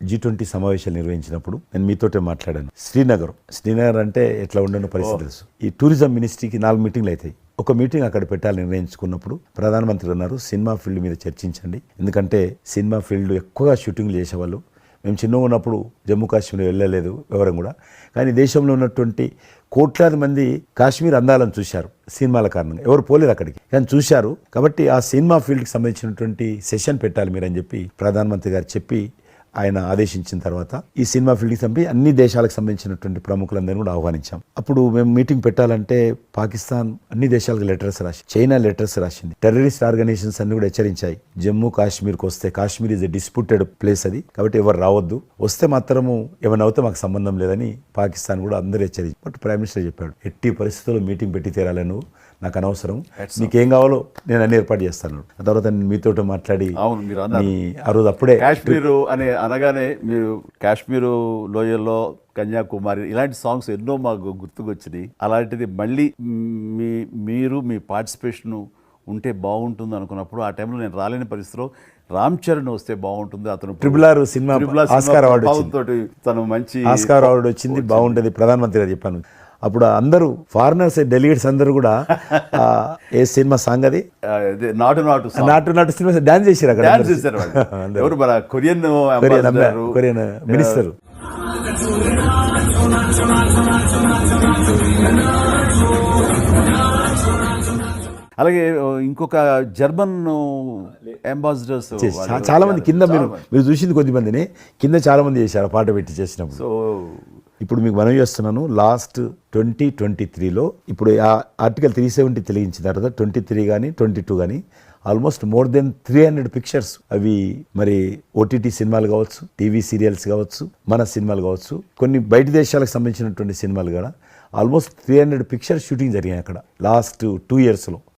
G20 సమావేశాలు నిర్వహించినప్పుడు నేను మీతోటే మాట్లాడాను. శ్రీనగర్ అంటే ఎట్లా ఉండని పరిస్థితి తెలుసు. ఈ టూరిజం మినిస్ట్రీకి 4 మీటింగ్లు అవుతాయి. ఒక మీటింగ్ అక్కడ పెట్టాలని నిర్ణయించుకున్నప్పుడు ప్రధానమంత్రి అన్నారు, సినిమా ఫీల్డ్ మీద చర్చించండి. ఎందుకంటే సినిమా ఫీల్డ్ ఎక్కువగా షూటింగ్లు చేసేవాళ్ళు. మేము చిన్నగా ఉన్నప్పుడు జమ్మూ కాశ్మీర్ వెళ్ళలేదు ఎవరం కూడా. కానీ దేశంలో ఉన్నటువంటి కోట్లాది మంది కాశ్మీర్ అందాలను చూశారు సినిమాల కారణంగా. ఎవరు పోలేదు అక్కడికి, కానీ చూశారు. కాబట్టి ఆ సినిమా ఫీల్డ్కి సంబంధించినటువంటి సెషన్ పెట్టాలి మీరని చెప్పి ప్రధానమంత్రి గారు చెప్పి ఆయన ఆదేశించిన తర్వాత ఈ సినిమా ఫీల్డ్కి సంబంధించి అన్ని దేశాలకు సంబంధించినటువంటి ప్రముఖులందరినీ కూడా ఆహ్వానించాం. అప్పుడు మేము మీటింగ్ పెట్టాలంటే పాకిస్తాన్ అన్ని దేశాలకు లెటర్స్ రాసి, చైనా లెటర్స్ రాసింది, టెర్రరిస్ట్ ఆర్గనైజేషన్స్ అన్ని కూడా హెచ్చరించాయి. జమ్మూ కాశ్మీర్కి వస్తే, Kashmir is a disputed place అది, కాబట్టి ఎవరు రావద్దు, వస్తే మాత్రము ఏమైనా అవుతే మాకు సంబంధం లేదని పాకిస్తాన్ కూడా అందరూ హెచ్చరించి. బట్ ప్రైమ్ మినిస్టర్ చెప్పాడు, ఎట్టి పరిస్థితుల్లో మీటింగ్ పెట్టి తీరాలి, నువ్వు నాకు అనవసరం, నీకేం కావాలో నేను అన్ని ఏర్పాటు చేస్తాను. ఆ తర్వాత నేను మీతో మాట్లాడి ఆ రోజు అప్పుడే కాశ్మీర్ అనే అనగానే మీరు కాశ్మీరు లోయల్లో కన్యాకుమారి ఇలాంటి సాంగ్స్ ఎన్నో మాకు గుర్తుకొచ్చినాయి. అలాంటిది మళ్ళీ మీరు మీ పార్టిసిపేషన్ ఉంటే బాగుంటుంది అనుకున్నప్పుడు ఆ టైంలో నేను రాలేని పరిస్థితిలో రామ్ చరణ్ వస్తే బాగుంటుంది, అతను RRR సినిమా ఆస్కార్ అవార్డు తోటి తను మంచి ఆస్కార్ అవార్డు వచ్చింది, బాగుంటుంది, ప్రధానమంత్రి గారు చెప్పాను. అప్పుడు అందరూ ఫారినర్స్ డెలిగేట్స్ అందరూ కూడా ఏ సినిమా సాంగ్ అది నాటు సినిమా డాన్స్ చేశారు అక్కడ. ఎవరు మన కొరియన్ మినిస్టర్. అలాగే ఇంకొక జర్మన్ అంబాసిడర్స్ చాలా మంది కింద మీరు చూసింది కొద్దిమందిని, కింద చాలా మంది చేశారు పాట పెట్టి చేసినప్పుడు. సో ఇప్పుడు మీకు మనవి చేస్తున్నాను, లాస్ట్ 2023లో ఇప్పుడు ఆర్టికల్ 370 తెలిగించిన తర్వాత 23 కానీ 22 కానీ ఆల్మోస్ట్ మోర్ దెన్ 300 పిక్చర్స్, అవి మరి ఓటీటీ సినిమాలు కావచ్చు, టీవీ సీరియల్స్ కావచ్చు, మన సినిమాలు కావచ్చు, కొన్ని బయట దేశాలకు సంబంధించినటువంటి సినిమాలు కూడా ఆల్మోస్ట్ 300 పిక్చర్స్ షూటింగ్ జరిగాయి అక్కడ లాస్ట్ 2 yearsలో.